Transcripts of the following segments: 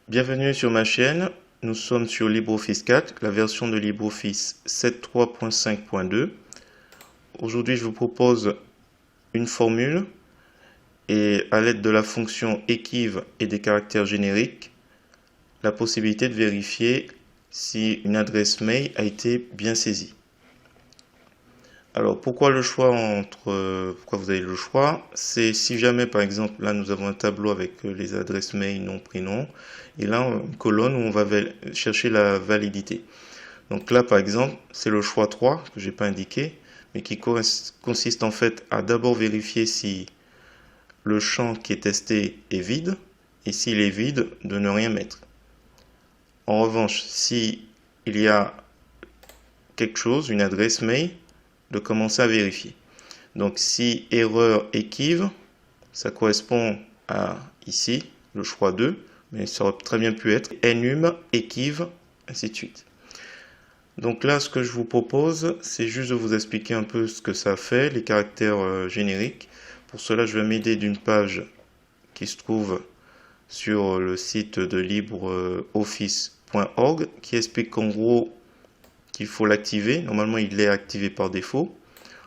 Bienvenue sur ma chaîne, nous sommes sur LibreOffice 4, la version de LibreOffice 7.3.5.2. Aujourd'hui je vous propose une formule et à l'aide de la fonction EQUIV et des caractères génériques, la possibilité de vérifier si une adresse mail a été bien saisie. Alors pourquoi pourquoi vous avez le choix? C'est si jamais par exemple là nous avons un tableau avec les adresses mail, nom, prénom, et là une colonne où on va chercher la validité. Donc là par exemple c'est le choix 3 que j'ai pas indiqué, mais qui consiste en fait à d'abord vérifier si le champ qui est testé est vide, et s'il est vide de ne rien mettre. En revanche, si il y a quelque chose, une adresse mail, de commencer à vérifier. Donc si erreur EQUIV, ça correspond à ici, le choix 2, mais ça aurait très bien pu être enum, EQUIV, ainsi de suite. Donc là, ce que je vous propose, c'est juste de vous expliquer un peu ce que ça fait, les caractères génériques. Pour cela, je vais m'aider d'une page qui se trouve sur le site de libreoffice.org qui explique qu'en gros, qu'il faut l'activer. Normalement, il est activé par défaut.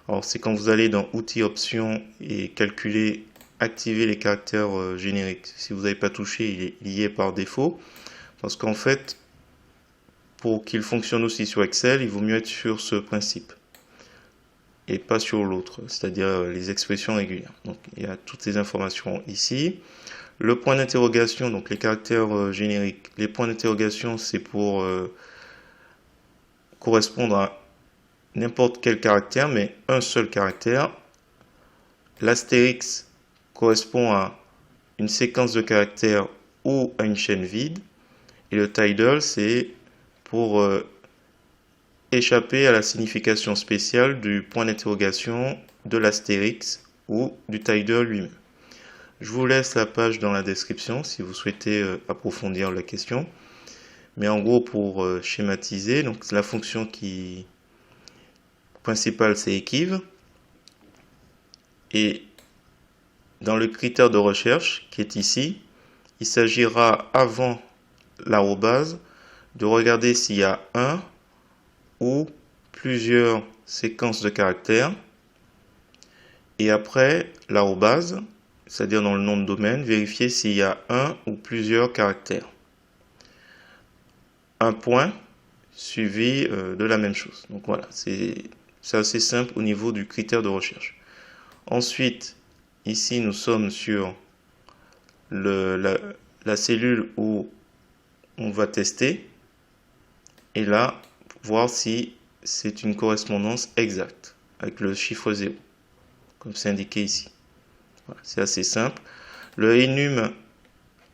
Alors, c'est quand vous allez dans Outils, Options et Calculer, activer les caractères génériques. Si vous n'avez pas touché, il y est par défaut. Parce qu'en fait, pour qu'il fonctionne aussi sur Excel, il vaut mieux être sur ce principe et pas sur l'autre, c'est-à-dire les expressions régulières. Donc, il y a toutes ces informations ici. Le point d'interrogation, donc les caractères génériques. Les points d'interrogation, c'est pour correspondre à n'importe quel caractère, mais un seul caractère. L'astérix correspond à une séquence de caractères ou à une chaîne vide. Et le title, c'est pour échapper à la signification spéciale du point d'interrogation, de l'astérix ou du title lui-même. Je vous laisse la page dans la description si vous souhaitez approfondir la question. Mais en gros, pour schématiser, donc la fonction principale, c'est EQUIV. Et dans le critère de recherche qui est ici, il s'agira avant l'arrobase de regarder s'il y a un ou plusieurs séquences de caractères. Et après l'arrobase, c'est-à-dire dans le nom de domaine, vérifier s'il y a un ou plusieurs caractères. Un point suivi de la même chose. Donc voilà, c'est assez simple au niveau du critère de recherche. Ensuite, ici nous sommes sur la cellule où on va tester. Et là, voir si c'est une correspondance exacte avec le chiffre 0, comme c'est indiqué ici. Voilà, c'est assez simple. Le enum,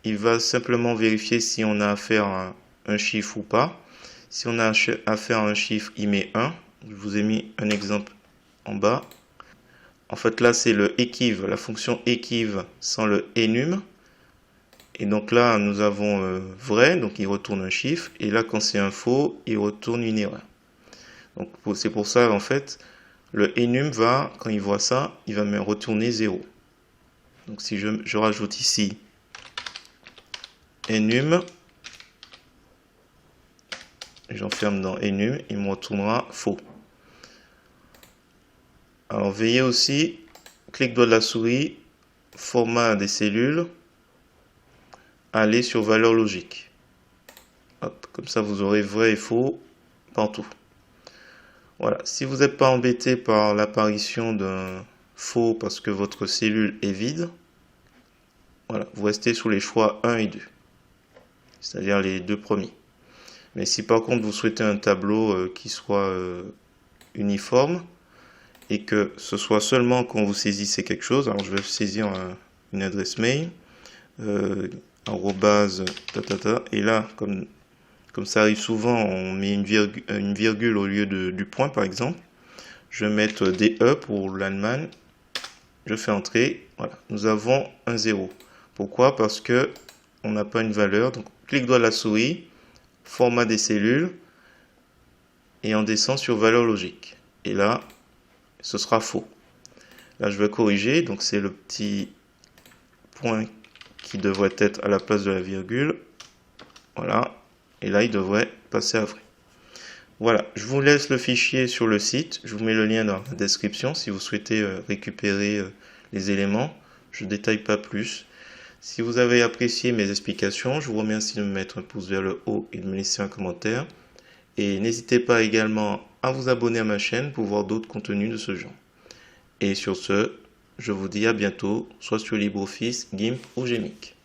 il va simplement vérifier si on a affaire à un chiffre ou pas. Si on a affaire à un chiffre, il met 1. Je vous ai mis un exemple en bas. En fait, là, c'est le EQUIV, la fonction EQUIV sans le enum. Et donc là, nous avons vrai, donc il retourne un chiffre. Et là, quand c'est un faux, il retourne une erreur. Donc c'est pour ça, en fait, le enum va, quand il voit ça, il va me retourner 0. Donc si je rajoute ici enum, j'enferme dans enum, il me retournera faux. Alors veillez aussi, clic droit de la souris, format des cellules, aller sur valeur logique. Hop, comme ça vous aurez vrai et faux partout. Voilà, si vous n'êtes pas embêté par l'apparition d'un faux parce que votre cellule est vide, voilà, vous restez sous les choix 1 et 2, c'est-à-dire les deux premiers. Mais si par contre vous souhaitez un tableau qui soit uniforme et que ce soit seulement quand vous saisissez quelque chose, alors je vais saisir une adresse mail, arrobase, et là, comme ça arrive souvent, on met une virgule au lieu du point par exemple. Je vais mettre DE pour l'Allemagne. Je fais entrer. Voilà, nous avons un 0. Pourquoi? Parce que on n'a pas une valeur. Donc, clic droit de la souris, format des cellules, et on descend sur valeur logique. Et là, ce sera faux. Là, je vais corriger. Donc, c'est le petit point qui devrait être à la place de la virgule. Voilà. Et là, il devrait passer à vrai. Voilà, je vous laisse le fichier sur le site. Je vous mets le lien dans la description si vous souhaitez récupérer les éléments. Je ne détaille pas plus. Si vous avez apprécié mes explications, je vous remercie de me mettre un pouce vers le haut et de me laisser un commentaire. Et n'hésitez pas également à vous abonner à ma chaîne pour voir d'autres contenus de ce genre. Et sur ce, je vous dis à bientôt, soit sur LibreOffice, GIMP ou Gmic.